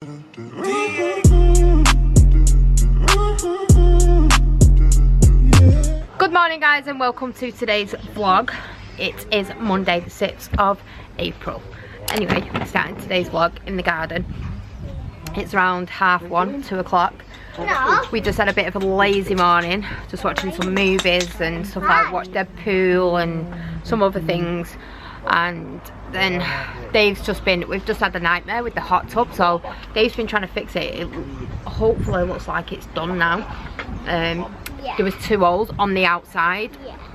Good morning guys and welcome to today's vlog. It is Monday the 6th of April. Anyway, we're starting today's vlog in the garden. It's around 1:30, 2 o'clock. We just had a bit of a lazy morning, just watching some movies and stuff like watched Deadpool and some other things. And then Dave's just been, we've just had a nightmare with the hot tub, so Dave's been trying to fix it. It hopefully looks like it's done now. There was 2 holes on the outside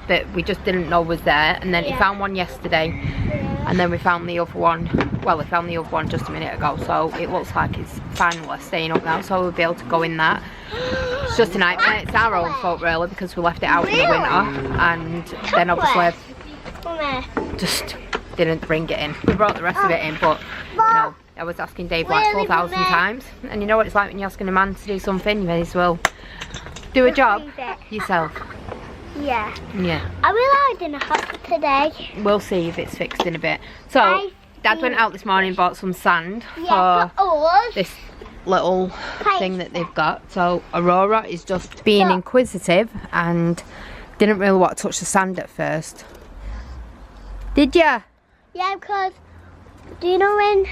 that we just didn't know was there, and then he found one yesterday, and then we found the other one, well, we found the other one just a minute ago, so it looks like it's finally staying up now, so we'll be able to go in that. It's just a nightmare. It's our own fault really, because we left it out in the winter, and then obviously just didn't bring it in. We brought the rest of it in, but you know, I was asking Dave like 4,000 times, and you know what it's like when you're asking a man to do something, you may as well do a job yourself. Yeah. Yeah. Are we allowed in the house today? We'll see if it's fixed in a bit. So, Dad went out this morning and bought some sand for this little thing that they've got. So, Aurora is just being inquisitive and didn't really want to touch the sand at first. Did ya? Yeah, because do you know when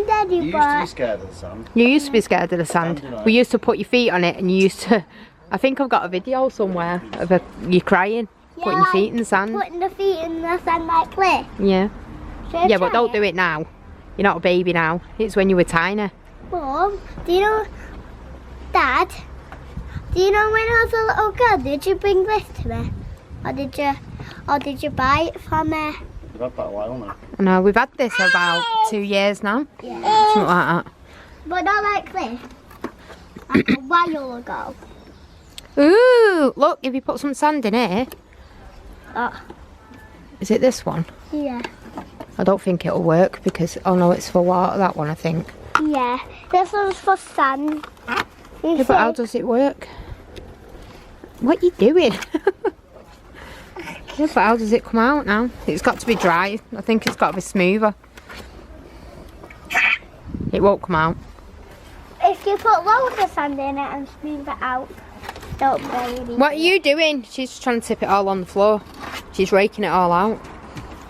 Daddy bought? You used to be scared of the sand. You used to be scared of the sand. We used to put your feet on it and you used to, I think I've got a video somewhere of you crying, putting your feet in the sand. Putting the feet in the sand like this. Yeah. Yeah, but don't do it now. You're not a baby now. It's when you were tiny. Mom, do you know, Dad, do you know when I was a little girl, did you bring this to me? Or did you buy it from me? We've had that a while now. I know, we've had this about 2 years now. Yeah. Something like that. But not like this. Like a while ago. Ooh, look, if you put some sand in here. Oh. Is it this one? Yeah. I don't think it'll work because, oh no, it's for water, that one I think. Yeah, this one's for sand. Yeah, but how does it work? What are you doing? Yeah, but how does it come out now? It's got to be dry. I think it's got to be smoother. It won't come out. If you put loads of sand in it and smooth it out, don't baby. What are you doing? She's just trying to tip it all on the floor. She's raking it all out.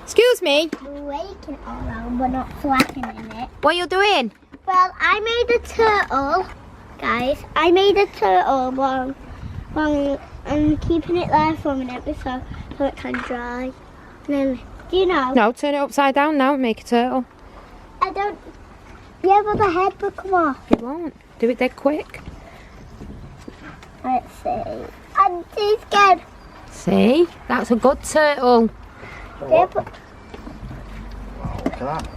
Excuse me? We're raking it all out, we're not flapping in it. What are you doing? Well, I made a turtle, guys. I made a turtle while I'm keeping it there for a minute so it can dry. And then, do you know? No, turn it upside down now and make a turtle. I don't. Yeah, but the head will come off. It won't. Do it dead quick. Let's see. I'm too scared. See? That's a good turtle. Yeah, but Look at that.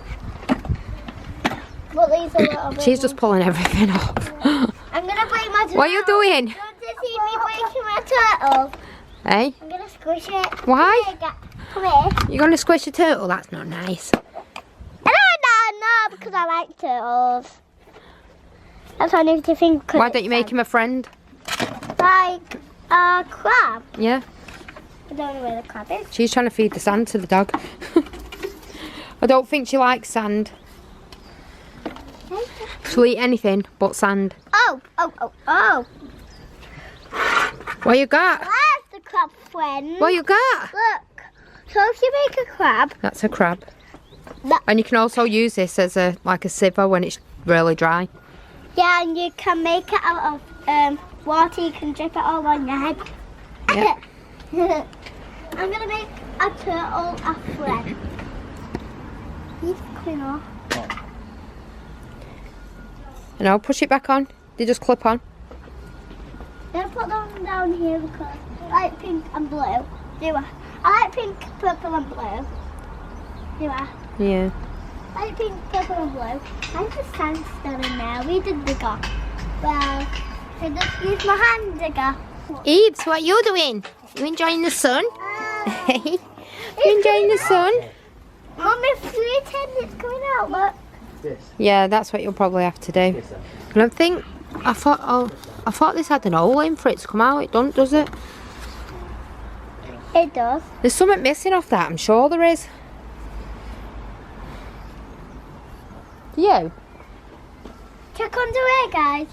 these are little bit. She's just pulling everything off. I'm gonna break my turtle. What are you doing? Do you want to see me breaking my turtle? Hey? I'm gonna squish it. Why? Come here. You're going to squish a turtle? That's not nice. No, because I like turtles. That's what I need to think. Why don't you make him a friend? Like a crab. Yeah. I don't know where the crab is. She's trying to feed the sand to the dog. I don't think she likes sand. She'll eat anything but sand. Oh. What you got? There's the crab friend. What you got? Look. So if you make a crab. That's a crab. That, And you can also use this as a sieve when it's really dry. yeah, and you can make it out of water. You can drip it all on your head. Yeah. I'm gonna make a turtle a friend. He's coming off. And I'll push it back on. They just clip on. I'm gonna put them down here because I like pink and blue. Do I? I like pink, purple and blue. Do I? Yeah. I like pink, purple and blue. There's a sand still in there. We did digger. Well, I just used my hand digger. Eves, what are you doing? You enjoying the sun? You enjoying the sun? Mummy, fluted, it's coming out, look. This. Yeah, that's what you'll probably have to do. And I thought this had an hole in for it to come out. It don't, does it? It does. There's something missing off that, I'm sure there is. You? check under here, guys.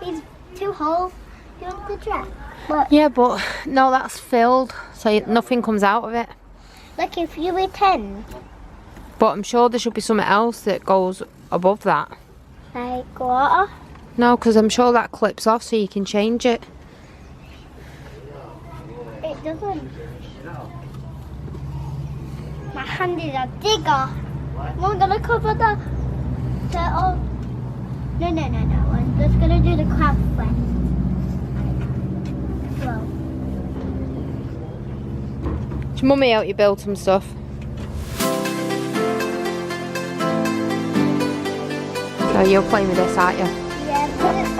These 2 holes. You want to check? Look. Yeah, but no, that's filled, so nothing comes out of it. Look, if you attend. But I'm sure there should be something else that goes above that. Like water? No, because I'm sure that clips off so you can change it. It doesn't. My hand is a digger. I'm gonna cover the turtle. No. I'm just gonna do the crab first. Well. Did your mummy help you build some stuff? So you're playing with this, aren't you? Yeah, but it's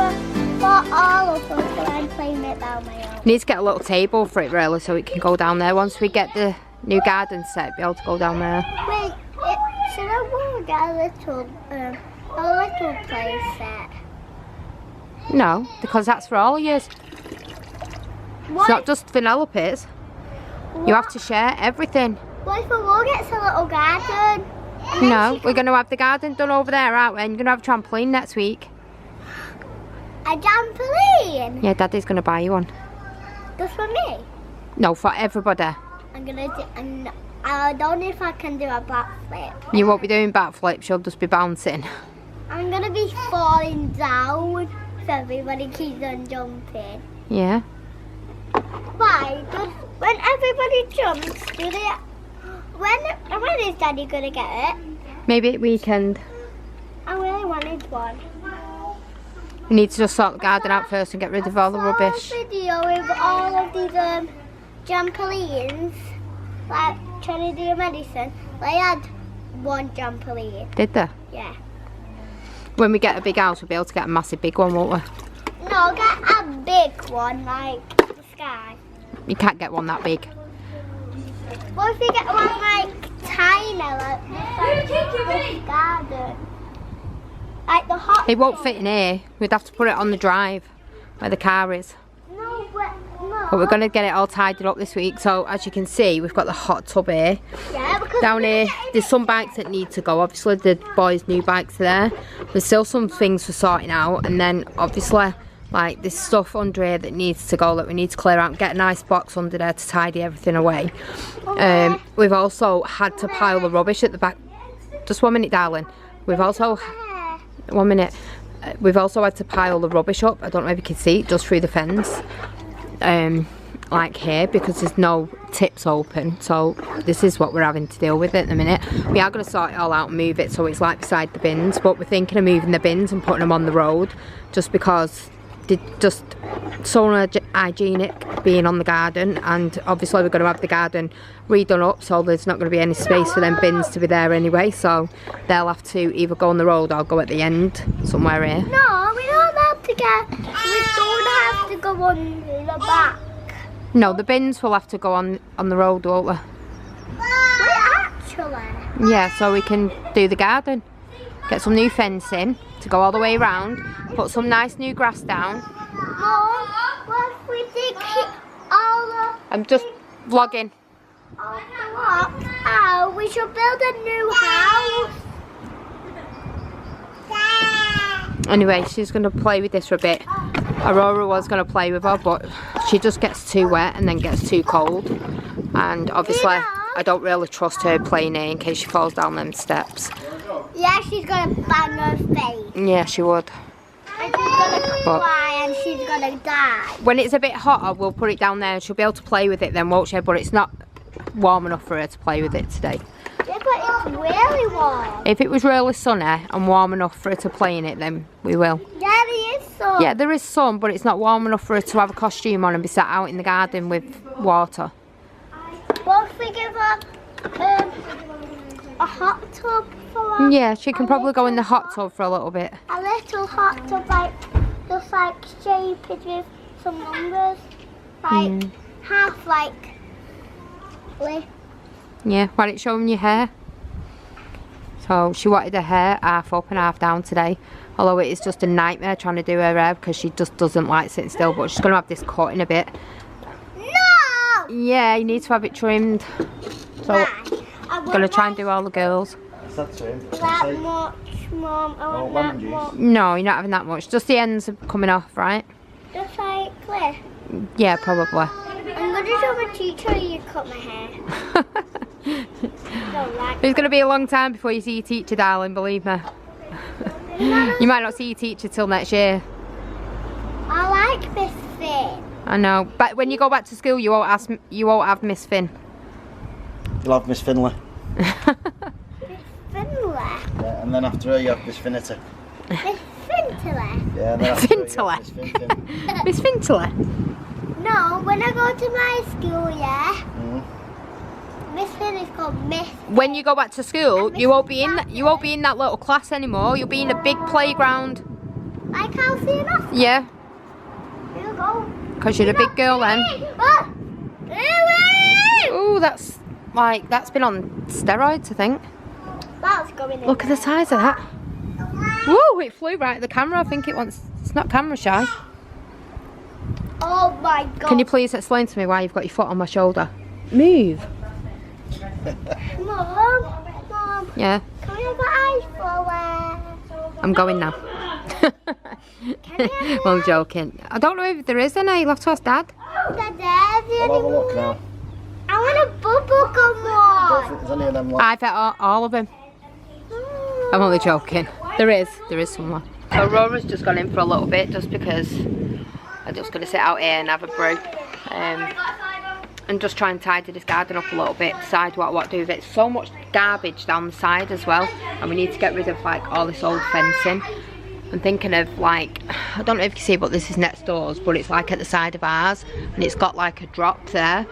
for all of us, so I'm playing it down my own. You need to get a little table for it really so it can go down there. Once we get the new garden set, be able to go down there. Wait, should I want to get a little play set? No, because that's for all years. What? It's not just Vanellope's. You have to share everything. What if a wall gets a little garden? No, we're going to have the garden done over there, aren't we? And you're going to have a trampoline next week. A trampoline? Yeah, Daddy's going to buy you one. Just for me? No, for everybody. I'm gonna do. I don't know if I can do a backflip. You won't be doing backflips, you'll just be bouncing. I'm gonna be falling down, so everybody keeps on jumping. Yeah. Why? When everybody jumps, do they? When is Daddy gonna get it? Maybe at weekend. I really wanted one. We need to just sort the garden out first and get rid of all the rubbish. I saw a video with all of these trampolines, like trying to do medicine. They had one trampoline. Did they? Yeah. When we get a big house, we'll be able to get a massive big one, won't we? No, get a big one, like the sky. You can't get one that big. What if you get one like tiny, like the garden? Like the hot It won't tub. fit in here. We'd have to put it on the drive where the car is. No, but no. But we're going to get it all tidied up this week. So as you can see, we've got the hot tub here. Yeah, because Down here, there's some bikes that need to go. Obviously, the boys' new bikes are there. There's still some things for sorting out. And then, obviously, like, there's stuff under here that needs to go that we need to clear out and get a nice box under there to tidy everything away. We've also had to pile the rubbish at the back. Just 1 minute, darling. We've also... 1 minute. We've also had to pile the rubbish up. I don't know if you can see it, just through the fence. Like here, because there's no tips open, so this is what we're having to deal with at the minute. We are going to sort it all out and move it so it's like beside the bins, but we're thinking of moving the bins and putting them on the road just because they're just so unhygienic being on the garden, and obviously we're going to have the garden redone up, so there's not going to be any space for them bins to be there anyway, so they'll have to either go on the road or go at the end somewhere here. No, we don't have to get. We don't have to go on the back. No, the bins will have to go on the road, won't they? Wait, actually. Yeah, so we can do the garden. Get some new fencing to go all the way around. Put some nice new grass down. No, what if we dig all the... I'm just vlogging. all the blocks out? We should build a new house. Anyway, she's going to play with this for a bit. Aurora was going to play with her, but she just gets too wet and then gets too cold. And obviously, I don't really trust her playing here in case she falls down them steps. Yeah, she's gonna bang her face. Yeah, she would. And she's gonna cry and she's gonna die. When it's a bit hotter, we'll put it down there and she'll be able to play with it then, won't she? But it's not warm enough for her to play with it today. Yeah, but it's really warm. If it was really sunny and warm enough for her to play in it, then we will. Yeah, there is some. Yeah, there is sun, but it's not warm enough for her to have a costume on and be sat out in the garden with water. What if we give her a hot tub for her? Yeah, she can probably go in the hot tub for a little bit. A little hot tub, like, just like shaped with some numbers. Like, half like... Yeah, why don't you show them your hair? So she wanted her hair half up and half down today. Although it is just a nightmare trying to do her hair because she just doesn't like sitting still. But she's going to have this cut in a bit. No! Yeah, you need to have it trimmed. So I'm going to try and do all the girls. Is that trimmed? that much Mum. I Oh, want lemon that juice. much. No, you're not having that much. Just the ends are coming off, right? Just like Claire. Yeah, probably. I'm gonna show my teacher you cut my hair. Don't like It's going to be a long time before you see your teacher, darling, believe me. You might not see your teacher till next year. I like Miss Finn. I know, but when you go back to school, you won't have Miss Finn. You'll have Miss Finley. Miss Finley. Yeah, and then after her you have Miss Finity. Miss Finley. Yeah, and then after her you Fintily. have Miss Finton. Miss Fintily. No, when I go to my school, yeah, Mm. Miss Finn is called Miss. When you go back to school, you won't be in that little class anymore. You'll be in a big playground. Like Elsie and Oscar. Yeah, You go. because you're a big girl then. Oh, that's been on steroids, I think. That's going in. Look at the size of that. Whoa, it flew right at the camera. I think it's not camera shy. Oh my god. Can you please explain to me why you've got your foot on my shoulder? Move. Mom, Yeah, can we have ice flower? I'm going now. Well, I'm joking. I don't know if there is any. You'll have to ask Dad. I'll have a look now. I want a bubble gum I don't one. think there's any of them left. I've had all of them. I'm only joking. There is somewhere. So Aurora's just gone in for a little bit just because I'm just going to sit out here and have a brew. And just try and tidy this garden up a little bit, decide what to do with it. So much garbage down the side as well, and we need to get rid of like all this old fencing. I'm thinking of like, I don't know if you can see, but this is next doors, but it's like at the side of ours, and it's got like a drop there.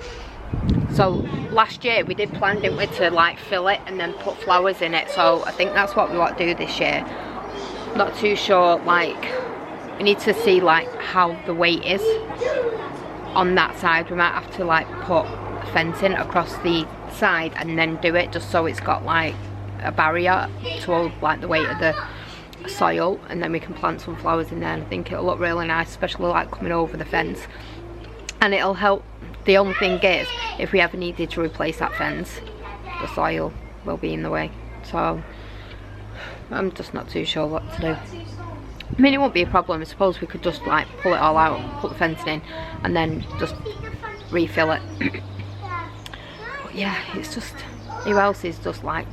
So last year we did plan, didn't we, to like fill it and then put flowers in it. So I think that's what we want to do this year. Not too sure, like we need to see like how the weight is on that side. We might have to like put fencing across the side and then do it just so it's got like a barrier to hold like the weight of the soil, and then we can plant some flowers in there, and I think it'll look really nice, especially like coming over the fence, and it'll help. The only thing is, if we ever needed to replace that fence, the soil will be in the way, so I'm just not too sure what to do. I mean, it won't be a problem. I suppose we could just like pull it all out, put the fencing in, and then just refill it. But yeah, it's just, who else is just like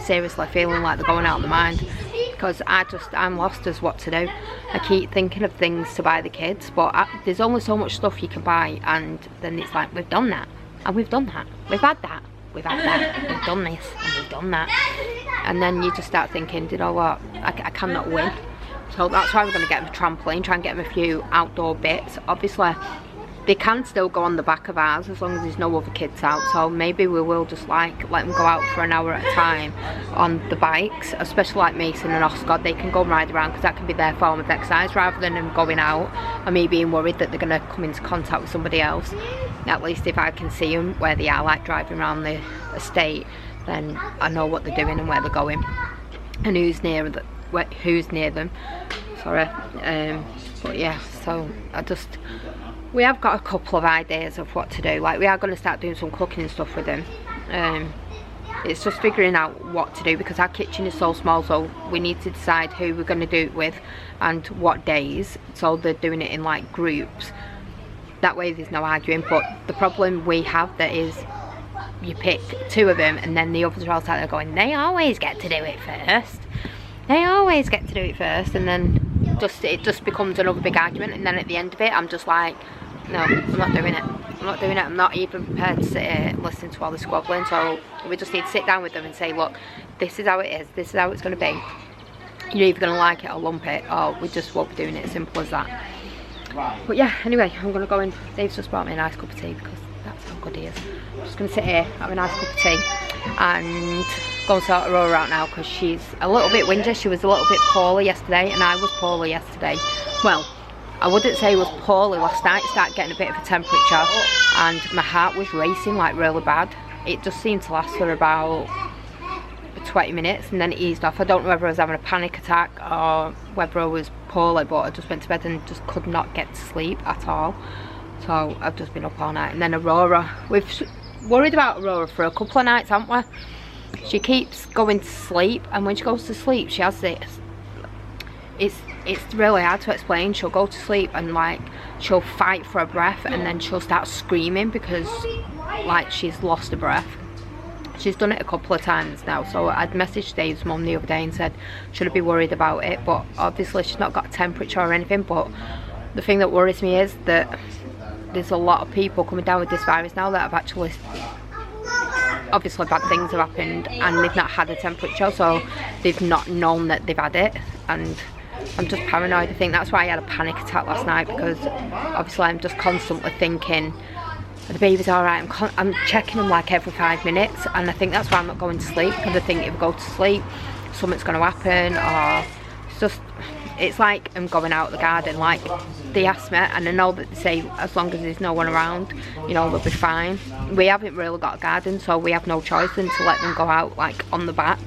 seriously feeling like they're going out of their mind? Because I'm lost as what to do. I keep thinking of things to buy the kids, but there's only so much stuff you can buy, and then it's like, we've done that, and we've done that, we've had that, we've had that, we've done this, and we've done that, and then you just start thinking, you know what, I cannot win. So that's why we're going to get them a trampoline, try and get them a few outdoor bits. Obviously they can still go on the back of ours as long as there's no other kids out, so maybe we will just like let them go out for an hour at a time on the bikes, especially like Mason and Oscar. They can go and ride around because that can be their form of exercise rather than them going out and me being worried that they're going to come into contact with somebody else. At least if I can see them where they are, like driving around the estate, then I know what they're doing and where they're going and who's near them. Sorry. But yeah, so we have got a couple of ideas of what to do. Like, we are going to start doing some cooking and stuff with them. It's just figuring out what to do because our kitchen is so small, so we need to decide who we're going to do it with and what days. So they're doing it in like groups, that way there's no arguing. But the problem we have that is you pick two of them and then the others are all sat there going, they always get to do it first, they always get to do it first, and then it just becomes another big argument. And then at the end of it I'm just like, no, I'm not doing it. I'm not even prepared to sit here and listen to all the squabbling. So we just need to sit down with them and say, look, this is how it is, this is how it's going to be. You're either going to like it or lump it, or we just won't be doing it, simple as that. But yeah, anyway, I'm going to go in. Dave's just brought me a nice cup of tea because that's how good he is. I'm just going to sit here, have a nice cup of tea and go and sort Aurora out now because she's a little bit whingy. She was a little bit poorly yesterday and I was poorly yesterday. Well, I wouldn't say I was poorly last night. I started getting a bit of a temperature and my heart was racing like really bad. It just seemed to last for about 20 minutes and then it eased off. I don't know whether I was having a panic attack or whether I was poorly, but I just went to bed and just could not get to sleep at all. So I've just been up all night. And then Aurora, we've worried about Aurora for a couple of nights, haven't we? she keeps going to sleep, and when she goes to sleep she has this, it's really hard to explain. She'll go to sleep and like she'll fight for her breath, and then she'll start screaming because like she's lost her breath. She's done it a couple of times now, so I'd messaged Dave's mum the other day and said should I be worried about it, but obviously she's not got a temperature or anything. But the thing that worries me is that there's a lot of people coming down with this virus now that have actually, obviously bad things have happened and they've not had a temperature, so they've not known that they've had it, and I'm just paranoid. I think that's why I had a panic attack last night, because obviously I'm just constantly thinking the baby's alright. I'm checking them like every 5 minutes, and I think that's why I'm not going to sleep, because I think if I go to sleep something's going to happen, or it's like I'm going out the garden. Like they asked me, and I know that they say as long as there's no one around, you know, they'll be fine. We haven't really got a garden, so we have no choice than to let them go out like on the back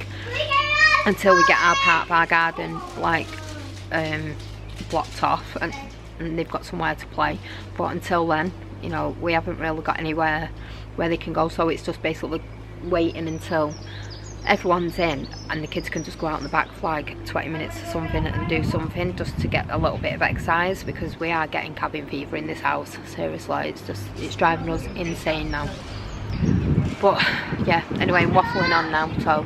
until we get our part of our garden like blocked off, and they've got somewhere to play. But until then, you know, we haven't really got anywhere where they can go, so it's just basically waiting until everyone's in and the kids can just go out in the back for like 20 minutes or something and do something just to get a little bit of exercise, because we are getting cabin fever in this house. Seriously, it's driving us insane now. But yeah, anyway, I'm waffling on now, so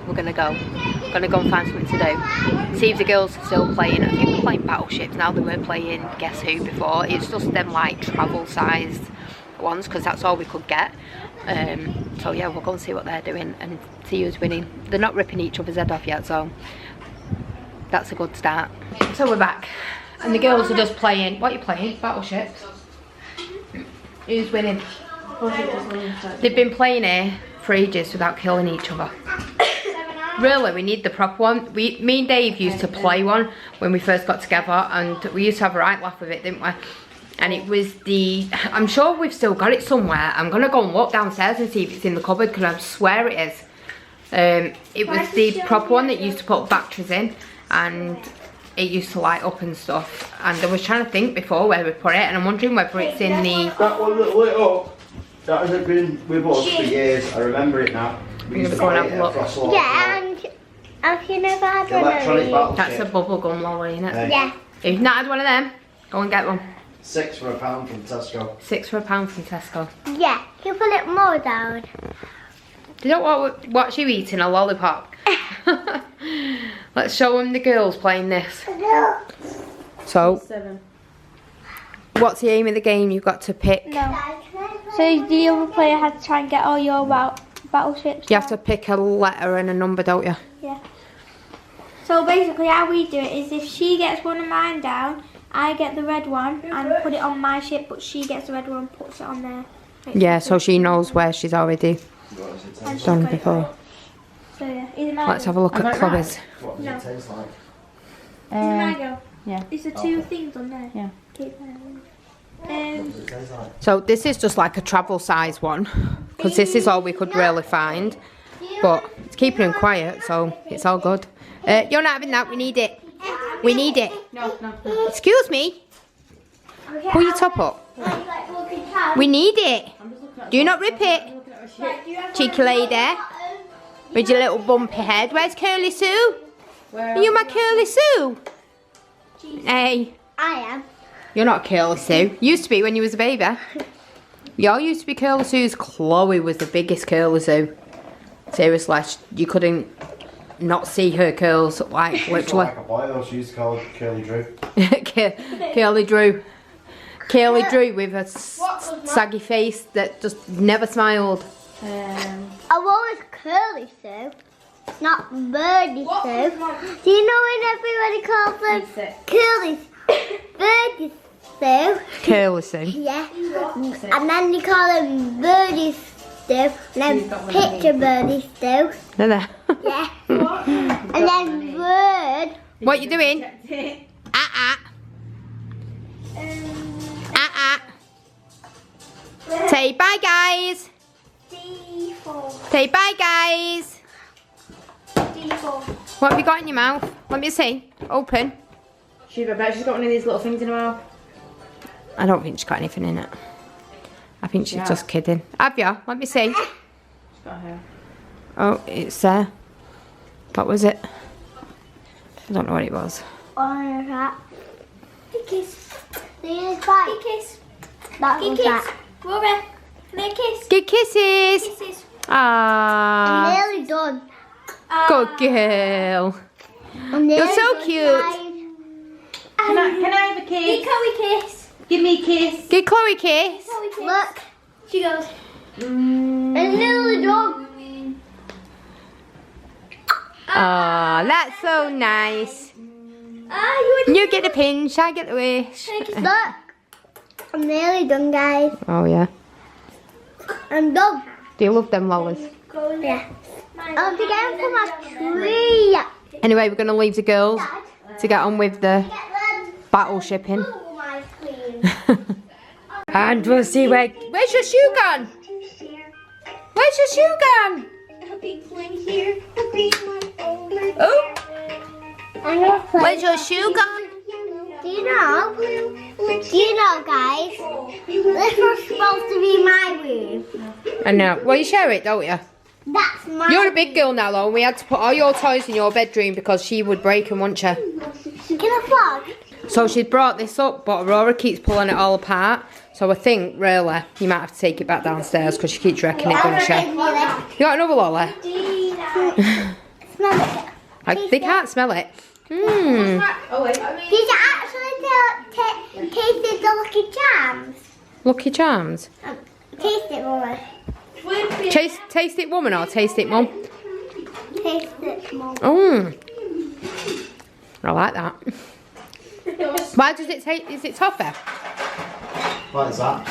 we're gonna go and find something to do. See if the girls are still playing. I think we're playing battleships now. They were playing Guess Who before. It's just them like travel sized ones, because that's all we could get. So yeah, we'll go and see what they're doing and see who's winning. They're not ripping each other's head off yet, so that's a good start. So we're back and the girls are just playing. What are you playing? Battleships? Who's winning? They've been playing here for ages without killing each other. Really, we need the proper one. Me and Dave used to play one when we first got together, and we used to have a right laugh with it, didn't we? And it was the, I'm sure we've still got it somewhere. I'm gonna go and walk downstairs and see if it's in the cupboard, because I swear it is. It was the proper one that used to put batteries in, and it used to light up and stuff. And I was trying to think before where we put it, and I'm wondering whether it's in the... That one that lit up, that has been with us for years. I remember it now. We used to go and buy have a look. across all Yeah, and have you never had one electronic of battleship. That's a bubble gum lolly, isn't it? Hey. Yeah. If you've not had one of them, go and get one. £6 for £1 from Tesco. £6 for £1 from Tesco. Yeah, you put it more down. Do you know what's you eating? A lollipop? Let's show them the girls playing this. So, what's the aim of the game? You've got to pick. No. So the other player has to try and get all your battleships. You have to pick a letter and a number, don't you? Yeah. So basically how we do it is if she gets one of mine down, I get the red one and put it on my ship, but she gets the red one and puts it on there. Yeah, so she knows where she's already And she's done got it before. all. So yeah, is it my Let's go? have a look at Chloe's. What does it taste like? Is it my go? yeah. Is there two things on there? Yeah. Keep that. What does it taste like? So this is just like a travel size one, because this is all we could really find. But it's keeping him quiet, so it's all good. You're not having that, we need it. We need it. No. Excuse me. Pull your top up. We need it. Do not rip it. Cheeky lady. With your little bumpy head. Where's Curly Sue? Are you my Curly Sue? Hey. I am. You're not Curly Sue. Used to be when you was a baby. You all used to be Curly Sue's. Chloe was the biggest Curly Sue. Seriously, you couldn't not see her curls, like literally. Like a boy though, she used to call it Curly Drew. Curly Drew. Curly Drew with a saggy face that just never smiled. I was Curly Sue, not Birdie Sue. Do you know when everybody calls them Curly Birdie Sue? Curly Sue. Yeah. And then they call them Birdie Sue, and then Picture Birdie Sue. No, no. Yeah. And then Bird. What you doing? Say bye, guys. D4. Say bye, guys. D4. What have you got in your mouth? Let me see. Open. I bet she's got one of these little things in her mouth. I don't think she's got anything in it. I think she's Yeah. just kidding. Have you? Let me see. She's got her. Oh, it's there. What was it? I don't know what it was. On that. Big kiss. There's bite. Big kiss. That Big was kiss. that. Rory, come here, kiss. Give kisses. Kisses. Ah, I'm nearly done. good girl. I'm nearly You're so done, cute. guys. Can I have a Give kiss? Chloe kiss. Give me a kiss. Give Chloe a kiss. Chloe kiss. Look. She goes. I'm nearly done. Ah, that's so nice. You You get the pinch, I get the wish. Look. I'm nearly done, guys. Oh yeah. I'm done. Do you love them lolas? Yeah. I'll be getting from my tree. Anyway, we're gonna leave the girls to get on with the Get them. battleshipping. Oh, my queen. And we'll see where's your shoe gone? Where's your shoe gone? A big one here, a green one over. Oh, I'm gonna play. where's your shoe gone? Do you know? Guys? This was supposed to be my room. I know. Well, you share it, don't you? That's my. You're a big girl now, though, and we had to put all your toys in your bedroom because she would break them, wouldn't she? Can I vlog? So she'd brought this up, but Aurora keeps pulling it all apart. So I think, really, you might have to take it back downstairs because she keeps wrecking it, doesn't she? You got another Lola? Smell it. They can't smell it. Mmm. Oh wait. Did you actually taste the Lucky Charms? Lucky Charms. Taste it, Mama. Taste it, woman, or taste it, mum? Taste it, Mom. Mmm. I like that. Why does it taste? Is it toffee? What is that?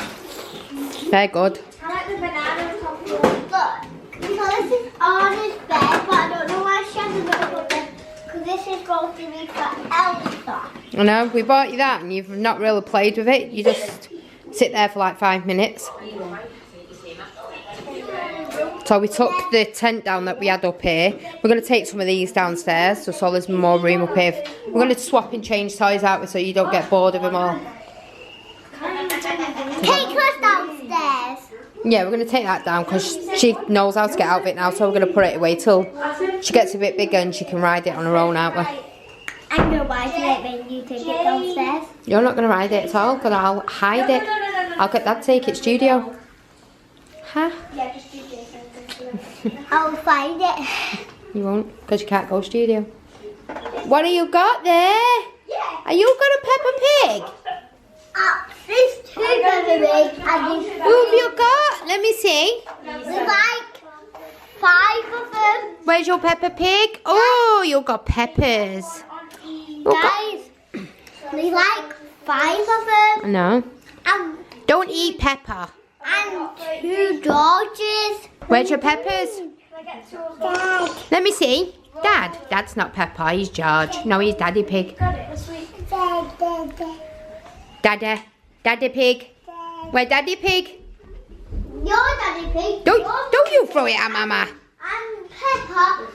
Very good. I like the banana coffee. Look, so this is Anna's bed, but I don't know why she has another bed. Because this is supposed to be for Elsa. I know, we bought you that and you've not really played with it. You just sit there for like 5 minutes. So we took the tent down that we had up here. We're going to take some of these downstairs just so there's more room up here. We're going to swap and change toys out with so you don't get bored of them all. Take us downstairs. Yeah, we're going to take that down because she knows how to get out of it now, so we're going to put it away till she gets a bit bigger and she can ride it on her own, aren't we? I'm going to ride it when you take it downstairs. You're not going to ride it at all because I'll hide it. I'll get Dad to take it studio. Huh? Yeah, just do this. I'll find it. You won't because you can't go studio. What have you got there? Are you got a Peppa Pig? There's two Peppa Pig and Who have you got? Let me see. there's like 5 of them. Where's your Peppa Pig? Oh, you got Peppers. Guys, there's like 5 of them. No. And, Don't eat Peppa. and 2 Georges. Where's your Peppers? Dad. Let me see. Dad. Dad's not Peppa. He's George. No, he's Daddy Pig. Daddy. Daddy Pig. Where Daddy Pig? Your Daddy Pig. Don't you throw it at Mama. And Peppa.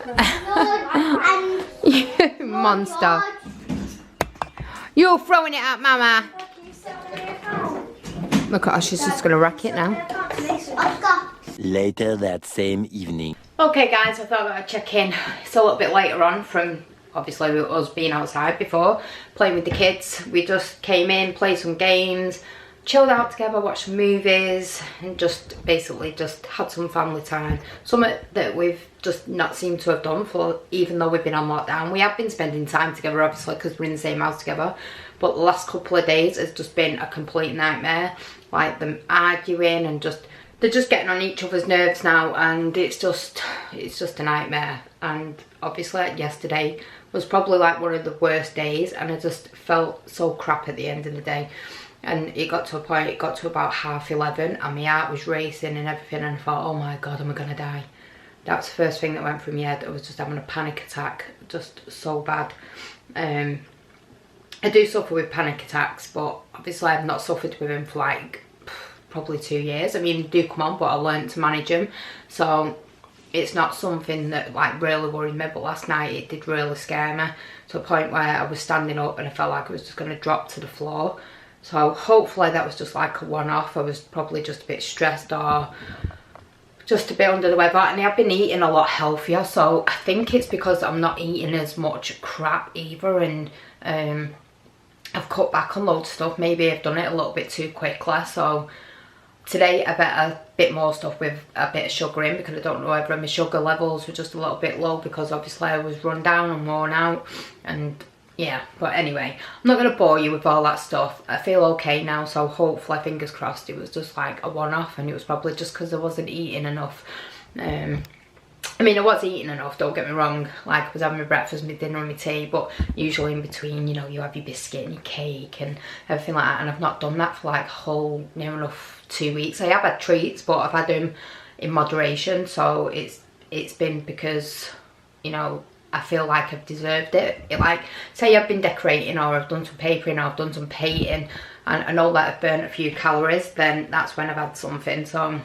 And Monster. You're throwing it at Mama. Look at her. She's just going to wreck it now. Oscar. Later that same evening. Okay guys, I thought I'd check in. It's a little bit later on from obviously us being outside before, playing with the kids. We just came in, played some games, chilled out together, watched some movies and just basically just had some family time. Something that we've just not seemed to have done for, even though we've been on lockdown. We have been spending time together obviously because we're in the same house together, but the last couple of days has just been a complete nightmare. Like them arguing and just they're just getting on each other's nerves now, and it's just a nightmare. And obviously yesterday was probably like one of the worst days, and I just felt so crap at the end of the day. And it got to a point, it got to about 11:30 and my heart was racing and everything, and I thought, oh my god, am I gonna die? That's the first thing that went through my head. I was just having a panic attack, just so bad. I do suffer with panic attacks, but obviously I've not suffered with them for like probably 2 years. I mean, they do come on, but I learned to manage them, so it's not something that like really worried me. But last night it did really scare me to a point where I was standing up and I felt like I was just going to drop to the floor. So hopefully that was just like a one-off. I was probably just a bit stressed or just a bit under the weather, and I've been eating a lot healthier, so I think it's because I'm not eating as much crap either, and I've cut back on loads of stuff. Maybe I've done it a little bit too quickly, so today I bet a bit more stuff with a bit of sugar in, because I don't know whether my sugar levels were just a little bit low because obviously I was run down and worn out, and yeah. But anyway, I'm not going to bore you with all that stuff. I feel okay now, so hopefully, fingers crossed, it was just like a one-off, and it was probably just because I wasn't eating enough. I mean, I was eating enough, don't get me wrong, like I was having my breakfast, my dinner and my tea, but usually in between, you know, you have your biscuit and your cake and everything like that, and I've not done that for like a whole, near enough 2 weeks. I have had treats, but I've had them in moderation, so it's been because, you know, I feel like I've deserved it. Like, say I've been decorating, or I've done some papering, or I've done some painting, and I know that I've burnt a few calories, then that's when I've had something. So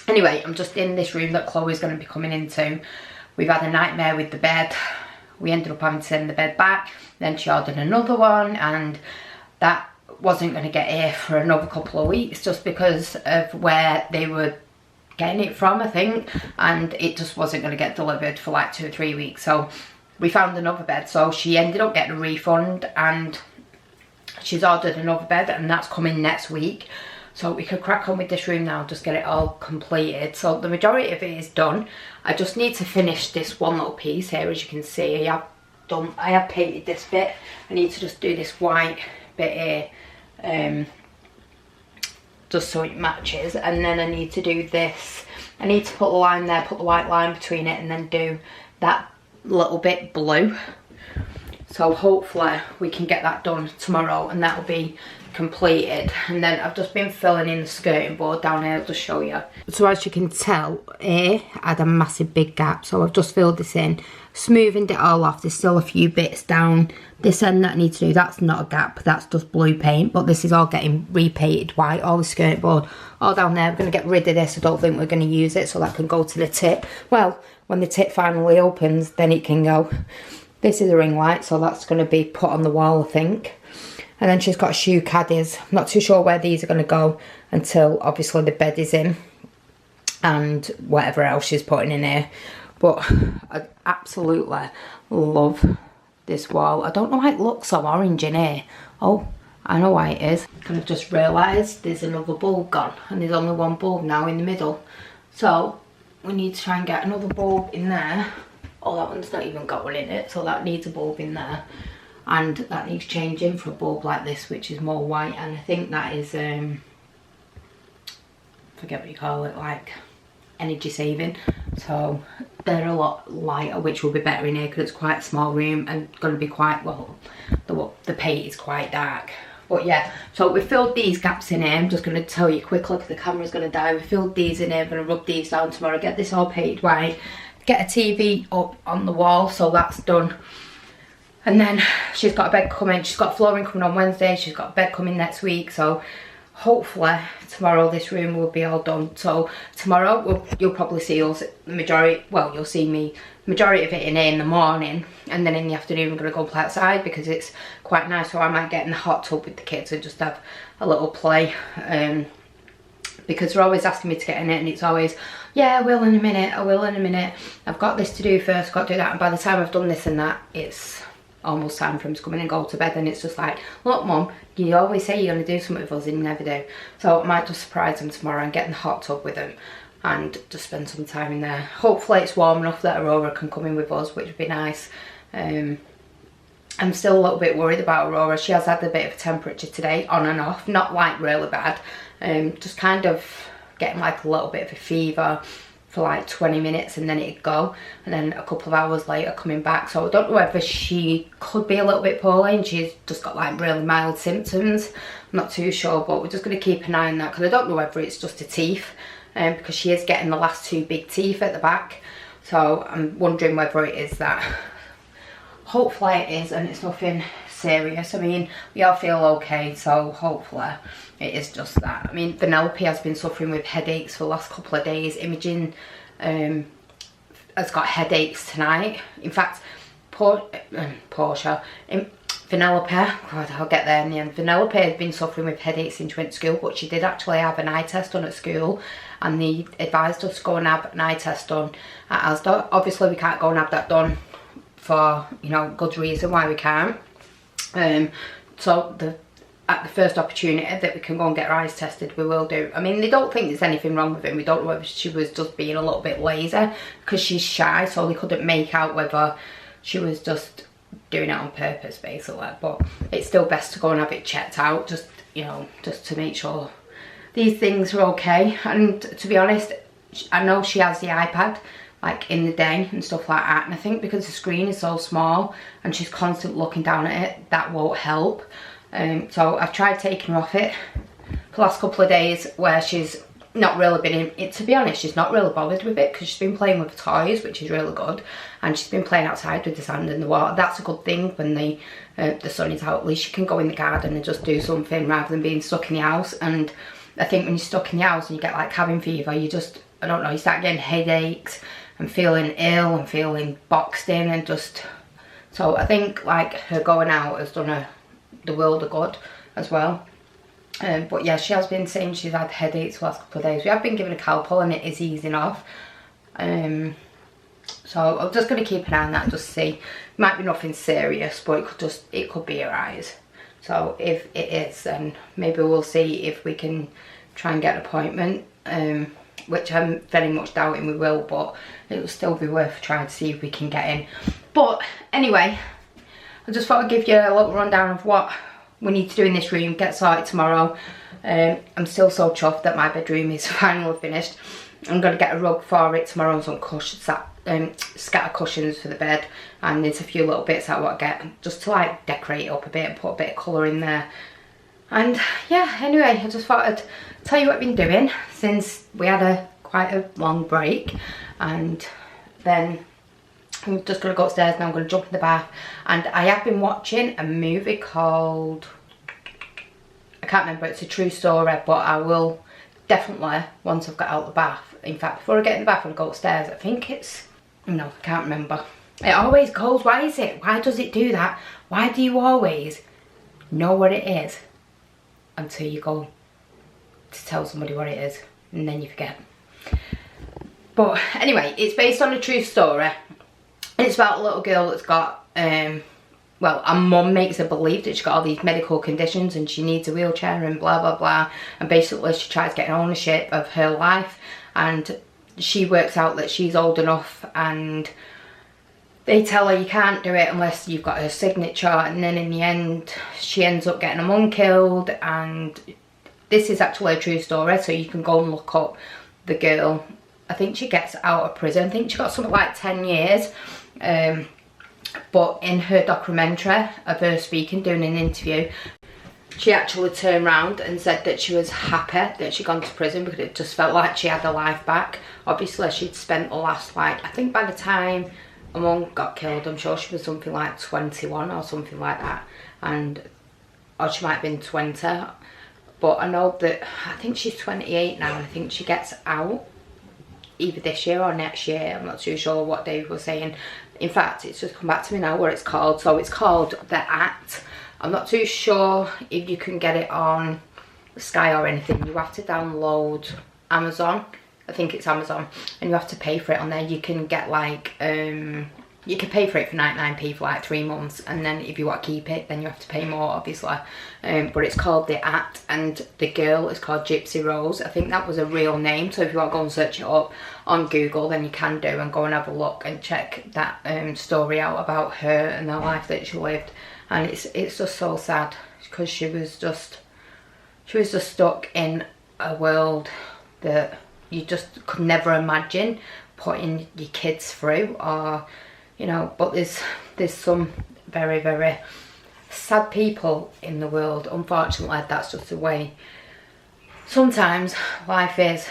anyway, I'm just in this room that Chloe's going to be coming into. We've had a nightmare with the bed. We ended up having to send the bed back. Then she ordered another one, and that wasn't going to get here for another couple of weeks, just because of where they were getting it from, I think, and it just wasn't going to get delivered for like 2 or 3 weeks. So we found another bed, so she ended up getting a refund, and she's ordered another bed, and that's coming next week. So we could crack on with this room now, just get it all completed. So the majority of it is done. I just need to finish this one little piece here. As you can see, I have painted this bit. I need to just do this white bit here, just so it matches, and then I need to do this. I need to put the line there, put the white line between it, and then do that little bit blue. So hopefully we can get that done tomorrow, and that'll be completed. And then I've just been filling in the skirting board down here. I'll just show you. So as you can tell, here I had a massive big gap, so I've just filled this in, smoothing it all off. There's still a few bits down this end that I need to do. That's not a gap, that's just blue paint, but this is all getting repainted white. All the skirting board all down there. We're going to get rid of this. I don't think we're going to use it, so that can go to the tip. Well, when the tip finally opens, then it can go. This is a ring light, so that's going to be put on the wall, I think. And then she's got shoe caddies. I'm not too sure where these are going to go until obviously the bed is in, and whatever else she's putting in here. But I absolutely love this wall. I don't know why it looks so orange in here. Oh, I know why it is. I've just realised there's another bulb gone, and there's only one bulb now in the middle. So we need to try and get another bulb in there. Oh, that one's not even got one in it, so that needs a bulb in there. And that needs changing for a bulb like this, which is more white, and I think that is, forget what you call it, like energy saving. So they're a lot lighter, which will be better in here because it's quite a small room and going to be quite, well, the paint is quite dark. But yeah, so we filled these gaps in here. I'm just going to tell you quickly because the camera's going to die. We filled these in here. I'm going to rub these down tomorrow, get this all painted white, get a TV up on the wall, so that's done. And then she's got a bed coming. She's got flooring coming on Wednesday. She's got a bed coming next week. So hopefully tomorrow this room will be all done. So tomorrow you'll probably see us majority. Well, you'll see me majority of it in here in the morning, and then in the afternoon we're gonna go play outside because it's quite nice. So I might get in the hot tub with the kids and just have a little play. Because they're always asking me to get in it, and it's always, yeah, I will in a minute. I will in a minute. I've got this to do first. Got to do that, and by the time I've done this and that, it's almost time for him to come in and go to bed. And it's just like, look mum, you always say you're going to do something with us and you never do. So I might just surprise him tomorrow and get in the hot tub with him and just spend some time in there. Hopefully it's warm enough that Aurora can come in with us, which would be nice. I'm still a little bit worried about Aurora. She has had a bit of a temperature today, on and off, not like really bad, just kind of getting like a little bit of a fever for like 20 minutes and then it'd go, and then a couple of hours later coming back. So I don't know whether she could be a little bit poorly and she's just got like really mild symptoms. I'm not too sure, but we're just going to keep an eye on that because I don't know whether it's just a teeth, because she is getting the last 2 big teeth at the back. So I'm wondering whether it is that. Hopefully it is and it's nothing serious. I mean, we all feel okay, so hopefully it is just that. I mean, Vanellope has been suffering with headaches for the last couple of days. Imogen has got headaches tonight. In fact, Portia, Vanellope, God, I'll get there in the end. Vanellope had been suffering with headaches since she went to school, but she did actually have an eye test done at school, and they advised us to go and have an eye test done at Asda. Obviously we can't go and have that done for, you know, good reason why we can't. So at the first opportunity that we can go and get her eyes tested, we will do. I mean, they don't think there's anything wrong with him. We don't know whether she was just being a little bit lazy because she's shy, so they couldn't make out whether she was just doing it on purpose, basically. But it's still best to go and have it checked out, just, you know, just to make sure these things are okay. And to be honest, I know she has the iPad like in the day and stuff like that, and I think because the screen is so small and she's constantly looking down at it, that won't help. So I've tried taking her off it for the last couple of days, where she's not really been in it. To be honest, she's not really bothered with it because she's been playing with toys, which is really good, and she's been playing outside with the sand and the water. That's a good thing. When the sun is out, at least she can go in the garden and just do something rather than being stuck in the house. And I think when you're stuck in the house and you get like cabin fever, you just, I don't know, you start getting headaches and feeling ill and feeling boxed in, and just, so I think like her going out has done her the world of good as well. But yeah, she has been saying she's had headaches the last couple of days. We have been giving a Calpol and it is easing off. So I'm just going to keep an eye on that and just see. It might be nothing serious, but it could be her eyes. So if it is, then maybe we'll see if we can try and get an appointment, which I'm very much doubting we will, but it will still be worth trying to see if we can get in. But anyway, I just thought I'd give you a little rundown of what we need to do in this room, get started tomorrow. I'm still so chuffed that my bedroom is finally finished. I'm going to get a rug for it tomorrow and some cushions, scatter cushions for the bed, and there's a few little bits I want to get just to like decorate it up a bit and put a bit of colour in there. And yeah, anyway, I just thought I'd tell you what I've been doing since we had quite a long break. And then I'm just going to go upstairs now. I'm going to jump in the bath, and I have been watching a movie called, I can't remember, it's a true story, but I will definitely, once I've got out of the bath, in fact before I get in the bath and go upstairs, I think it's, no, I can't remember. It always goes, why is it? Why does it do that? Why do you always know what it is until you go to tell somebody what it is and then you forget? But anyway, it's based on a true story. It's about a little girl that's got, well, her mum makes her believe that she's got all these medical conditions and she needs a wheelchair and blah, blah, blah. And basically she tries getting ownership of her life, and she works out that she's old enough, and they tell her you can't do it unless you've got her signature. And then in the end, she ends up getting her mum killed. And this is actually a true story, so you can go and look up the girl. I think she gets out of prison. I think she got something like 10 years. But in her documentary of her speaking, doing an interview, she actually turned around and said that she was happy that she'd gone to prison because it just felt like she had her life back. Obviously she'd spent the last, like, I think by the time her mum got killed, I'm sure she was something like 21 or something like that, and or she might have been 20, but I know that, I think she's 28 now, and I think she gets out either this year or next year. I'm not too sure what Dave was saying. In fact, it's just come back to me now what it's called. So it's called The Act. I'm not too sure if you can get it on Sky or anything. You have to download Amazon. I think it's Amazon, and you have to pay for it on there. You can get like, you can pay for it for 99p for like 3 months, and then if you want to keep it, then you have to pay more, obviously. But it's called The Act, and the girl is called Gypsy Rose. I think that was a real name, so if you want to go and search it up on Google, then you can do, and go and have a look and check that story out about her and the life that she lived. And it's just so sad because she was just stuck in a world that you just could never imagine putting your kids through, or, you know. But there's some very, very sad people in the world. Unfortunately, that's just the way sometimes life is.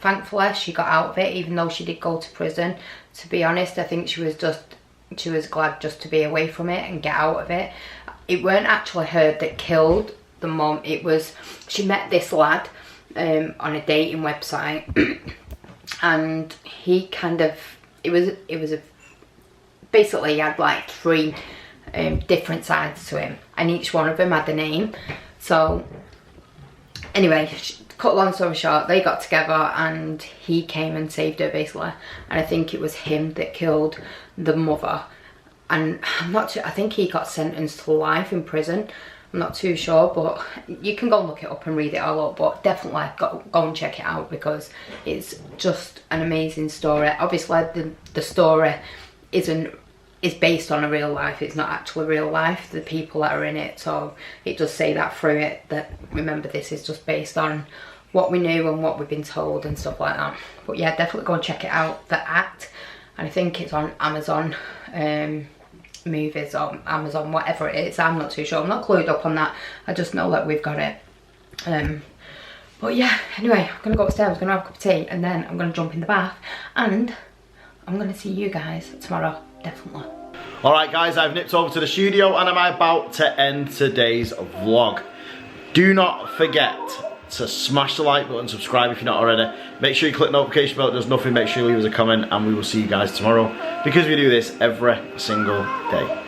Thankfully she got out of it, even though she did go to prison. To be honest, I think she was glad just to be away from it and get out of it. It weren't actually her that killed the mum. It was, she met this lad on a dating website, and he kind of, it was a basically he had like 3 different sides to him, and each one of them had a name. So anyway, cut long story short, they got together and he came and saved her basically, and I think it was him that killed the mother. And I'm not too, I think he got sentenced to life in prison. I'm not too sure, but you can go and look it up and read it all up, but definitely go and check it out because it's just an amazing story. Obviously the story is based on a real life, it's not actually real life, the people that are in it, so it does say that through it, that remember this is just based on what we knew and what we've been told and stuff like that. But yeah, definitely go and check it out, The Act, and I think it's on Amazon movies or Amazon, whatever it is, I'm not too sure, I'm not clued up on that, I just know that we've got it. But yeah, anyway, I'm gonna go upstairs, I'm gonna have a cup of tea, and then I'm gonna jump in the bath, and I'm gonna see you guys tomorrow, definitely. Alright guys, I've nipped over to the studio and I'm about to end today's vlog. Do not forget to smash the like button, subscribe if you're not already. Make sure you click the notification bell if there's nothing, make sure you leave us a comment, and we will see you guys tomorrow because we do this every single day.